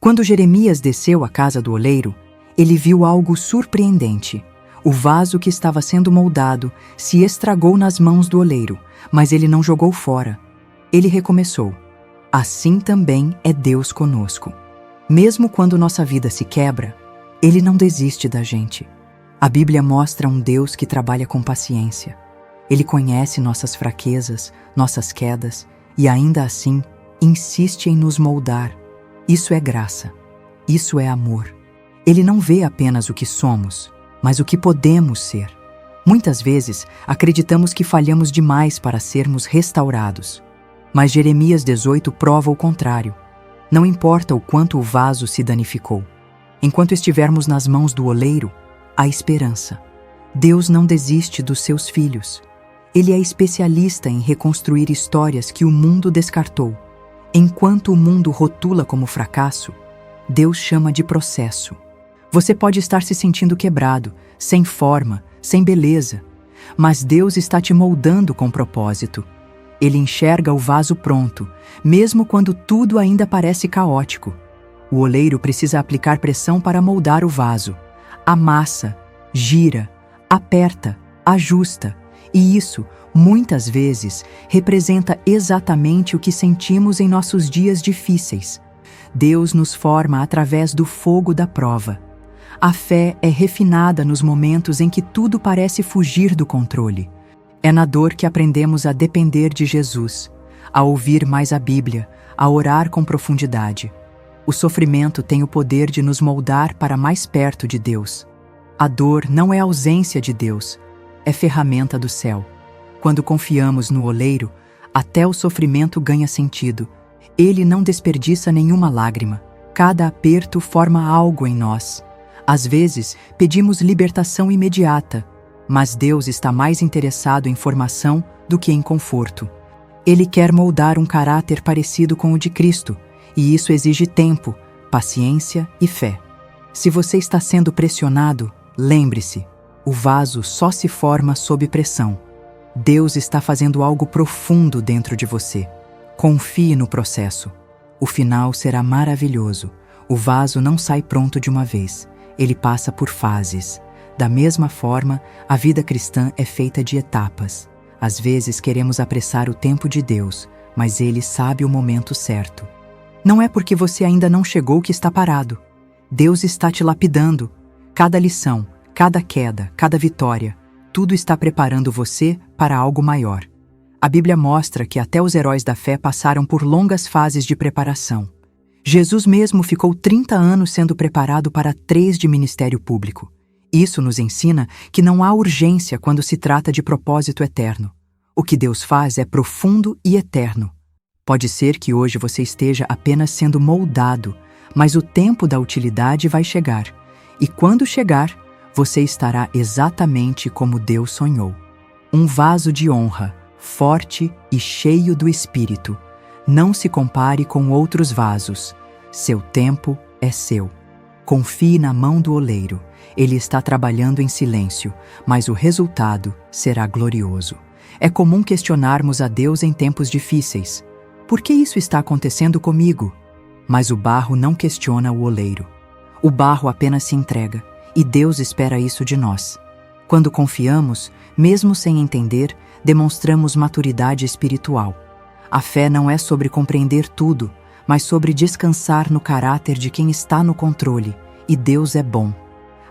Quando Jeremias desceu à casa do oleiro, ele viu algo surpreendente. O vaso que estava sendo moldado se estragou nas mãos do oleiro, mas ele não jogou fora. Ele recomeçou. Assim também é Deus conosco. Mesmo quando nossa vida se quebra, Ele não desiste da gente. A Bíblia mostra um Deus que trabalha com paciência. Ele conhece nossas fraquezas, nossas quedas, e ainda assim insiste em nos moldar. Isso é graça. Isso é amor. Ele não vê apenas o que somos, mas o que podemos ser. Muitas vezes acreditamos que falhamos demais para sermos restaurados. Mas Jeremias 18 prova o contrário. Não importa o quanto o vaso se danificou. Enquanto estivermos nas mãos do oleiro, há esperança. Deus não desiste dos seus filhos. Ele é especialista em reconstruir histórias que o mundo descartou. Enquanto o mundo rotula como fracasso, Deus chama de processo. Você pode estar se sentindo quebrado, sem forma, sem beleza, mas Deus está te moldando com propósito. Ele enxerga o vaso pronto, mesmo quando tudo ainda parece caótico. O oleiro precisa aplicar pressão para moldar o vaso. Amassa, gira, aperta, ajusta. E isso, muitas vezes, representa exatamente o que sentimos em nossos dias difíceis. Deus nos forma através do fogo da prova. A fé é refinada nos momentos em que tudo parece fugir do controle. É na dor que aprendemos a depender de Jesus, a ouvir mais a Bíblia, a orar com profundidade. O sofrimento tem o poder de nos moldar para mais perto de Deus. A dor não é ausência de Deus, é ferramenta do céu. Quando confiamos no oleiro, até o sofrimento ganha sentido. Ele não desperdiça nenhuma lágrima. Cada aperto forma algo em nós. Às vezes, pedimos libertação imediata, mas Deus está mais interessado em formação do que em conforto. Ele quer moldar um caráter parecido com o de Cristo, e isso exige tempo, paciência e fé. Se você está sendo pressionado, lembre-se, o vaso só se forma sob pressão. Deus está fazendo algo profundo dentro de você. Confie no processo. O final será maravilhoso. O vaso não sai pronto de uma vez. Ele passa por fases. Da mesma forma, a vida cristã é feita de etapas. Às vezes queremos apressar o tempo de Deus, mas Ele sabe o momento certo. Não é porque você ainda não chegou que está parado. Deus está te lapidando. Cada lição, cada queda, cada vitória, tudo está preparando você para algo maior. A Bíblia mostra que até os heróis da fé passaram por longas fases de preparação. Jesus mesmo ficou 30 anos sendo preparado para 3 de ministério público. Isso nos ensina que não há urgência quando se trata de propósito eterno. O que Deus faz é profundo e eterno. Pode ser que hoje você esteja apenas sendo moldado, mas o tempo da utilidade vai chegar. E quando chegar, você estará exatamente como Deus sonhou. Um vaso de honra, forte e cheio do Espírito. Não se compare com outros vasos. Seu tempo é seu. Confie na mão do oleiro. Ele está trabalhando em silêncio, mas o resultado será glorioso. É comum questionarmos a Deus em tempos difíceis. Por que isso está acontecendo comigo? Mas o barro não questiona o oleiro. O barro apenas se entrega, e Deus espera isso de nós. Quando confiamos, mesmo sem entender, demonstramos maturidade espiritual. A fé não é sobre compreender tudo, mas sobre descansar no caráter de quem está no controle, e Deus é bom.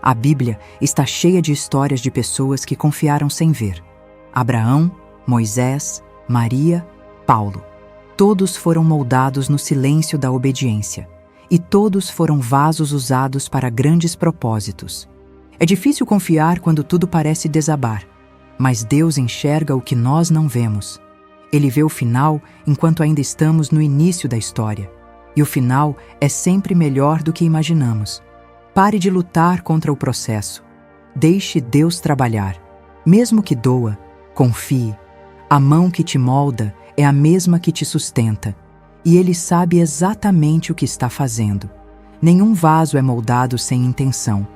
A Bíblia está cheia de histórias de pessoas que confiaram sem ver. Abraão, Moisés, Maria, Paulo. Todos foram moldados no silêncio da obediência, e todos foram vasos usados para grandes propósitos. É difícil confiar quando tudo parece desabar, mas Deus enxerga o que nós não vemos. Ele vê o final enquanto ainda estamos no início da história, e o final é sempre melhor do que imaginamos. Pare de lutar contra o processo. Deixe Deus trabalhar. Mesmo que doa, confie. A mão que te molda é a mesma que te sustenta, e Ele sabe exatamente o que está fazendo. Nenhum vaso é moldado sem intenção.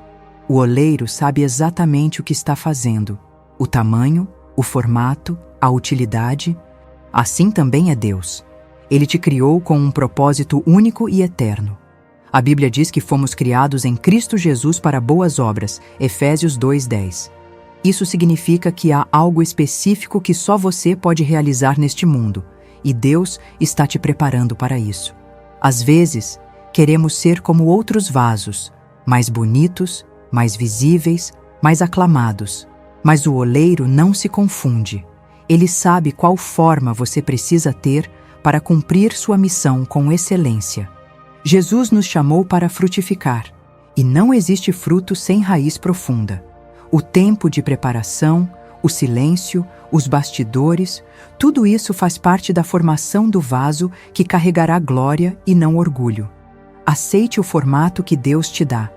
O oleiro sabe exatamente o que está fazendo. O tamanho, o formato, a utilidade. Assim também é Deus. Ele te criou com um propósito único e eterno. A Bíblia diz que fomos criados em Cristo Jesus para boas obras, Efésios 2:10. Isso significa que há algo específico que só você pode realizar neste mundo, e Deus está te preparando para isso. Às vezes, queremos ser como outros vasos, mais bonitos, mais visíveis, mais aclamados. Mas o oleiro não se confunde. Ele sabe qual forma você precisa ter para cumprir sua missão com excelência. Jesus nos chamou para frutificar, e não existe fruto sem raiz profunda. O tempo de preparação, o silêncio, os bastidores, tudo isso faz parte da formação do vaso que carregará glória e não orgulho. Aceite o formato que Deus te dá.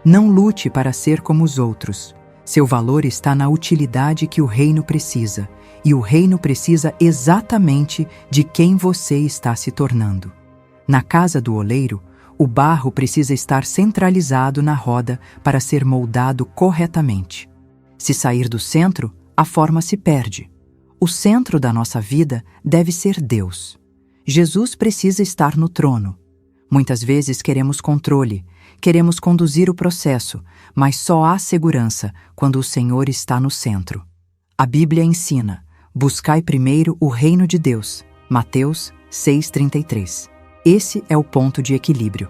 Não lute para ser como os outros. Seu valor está na utilidade que o reino precisa, e o reino precisa exatamente de quem você está se tornando. Na casa do oleiro, o barro precisa estar centralizado na roda para ser moldado corretamente. Se sair do centro, a forma se perde. O centro da nossa vida deve ser Deus. Jesus precisa estar no trono. Muitas vezes queremos controle, queremos conduzir o processo, mas só há segurança quando o Senhor está no centro. A Bíblia ensina: buscai primeiro o reino de Deus. Mateus 6,33. Esse é o ponto de equilíbrio.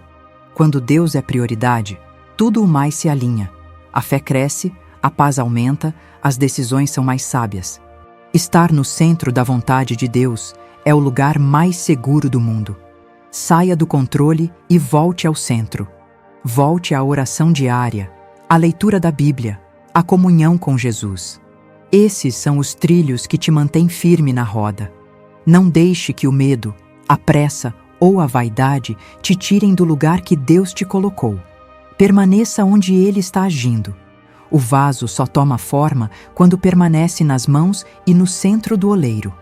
Quando Deus é prioridade, tudo o mais se alinha. A fé cresce, a paz aumenta, as decisões são mais sábias. Estar no centro da vontade de Deus é o lugar mais seguro do mundo. Saia do controle e volte ao centro. Volte à oração diária, à leitura da Bíblia, à comunhão com Jesus. Esses são os trilhos que te mantêm firme na roda. Não deixe que o medo, a pressa ou a vaidade te tirem do lugar que Deus te colocou. Permaneça onde Ele está agindo. O vaso só toma forma quando permanece nas mãos e no centro do oleiro.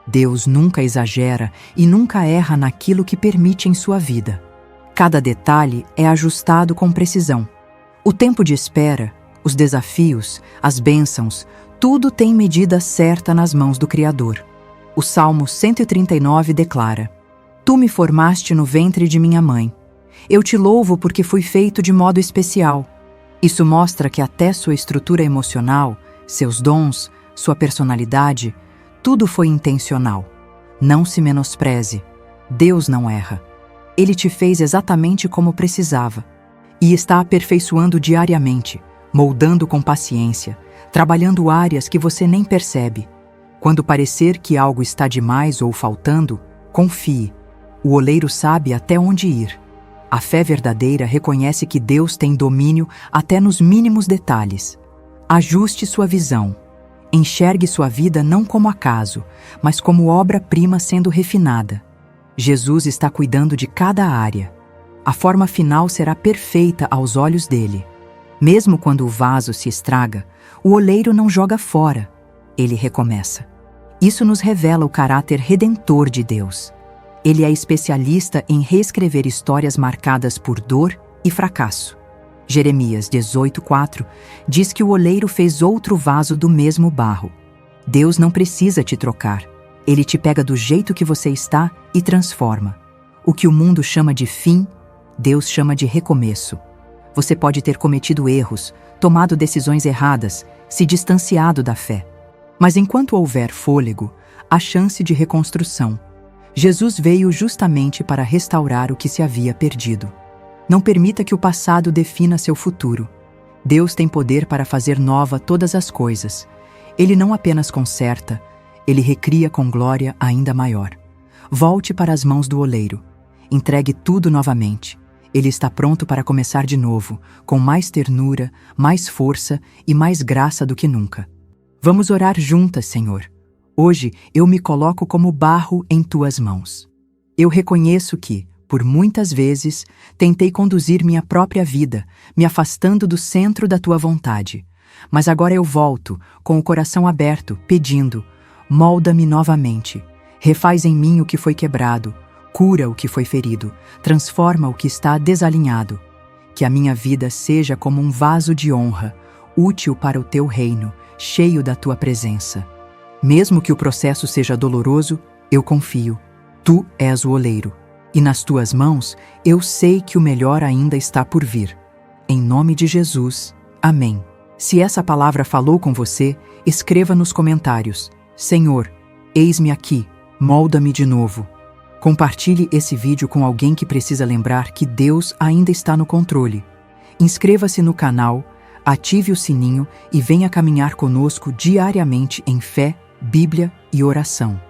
Deus nunca exagera e nunca erra naquilo que permite em sua vida. Cada detalhe é ajustado com precisão. O tempo de espera, os desafios, as bênçãos, tudo tem medida certa nas mãos do Criador. O Salmo 139 declara: Tu me formaste no ventre de minha mãe. Eu te louvo porque fui feito de modo especial. Isso mostra que até sua estrutura emocional, seus dons, sua personalidade, tudo foi intencional. Não se menospreze. Deus não erra. Ele te fez exatamente como precisava. E está aperfeiçoando diariamente, moldando com paciência, trabalhando áreas que você nem percebe. Quando parecer que algo está demais ou faltando, confie. O oleiro sabe até onde ir. A fé verdadeira reconhece que Deus tem domínio até nos mínimos detalhes. Ajuste sua visão. Enxergue sua vida não como acaso, mas como obra-prima sendo refinada. Jesus está cuidando de cada área. A forma final será perfeita aos olhos dele. Mesmo quando o vaso se estraga, o oleiro não joga fora. Ele recomeça. Isso nos revela o caráter redentor de Deus. Ele é especialista em reescrever histórias marcadas por dor e fracasso. Jeremias 18:4 diz que o oleiro fez outro vaso do mesmo barro. Deus não precisa te trocar. Ele te pega do jeito que você está e transforma. O que o mundo chama de fim, Deus chama de recomeço. Você pode ter cometido erros, tomado decisões erradas, se distanciado da fé. Mas enquanto houver fôlego, há chance de reconstrução. Jesus veio justamente para restaurar o que se havia perdido. Não permita que o passado defina seu futuro. Deus tem poder para fazer nova todas as coisas. Ele não apenas conserta, ele recria com glória ainda maior. Volte para as mãos do oleiro. Entregue tudo novamente. Ele está pronto para começar de novo, com mais ternura, mais força e mais graça do que nunca. Vamos orar juntas, Senhor. Hoje eu me coloco como barro em tuas mãos. Eu reconheço que, por muitas vezes, tentei conduzir minha própria vida, me afastando do centro da tua vontade. Mas agora eu volto, com o coração aberto, pedindo: molda-me novamente. Refaz em mim o que foi quebrado, cura o que foi ferido, transforma o que está desalinhado. Que a minha vida seja como um vaso de honra, útil para o teu reino, cheio da tua presença. Mesmo que o processo seja doloroso, eu confio. Tu és o oleiro. E nas tuas mãos, eu sei que o melhor ainda está por vir. Em nome de Jesus. Amém. Se essa palavra falou com você, escreva nos comentários: Senhor, eis-me aqui, molda-me de novo. Compartilhe esse vídeo com alguém que precisa lembrar que Deus ainda está no controle. Inscreva-se no canal, ative o sininho e venha caminhar conosco diariamente em fé, Bíblia e oração.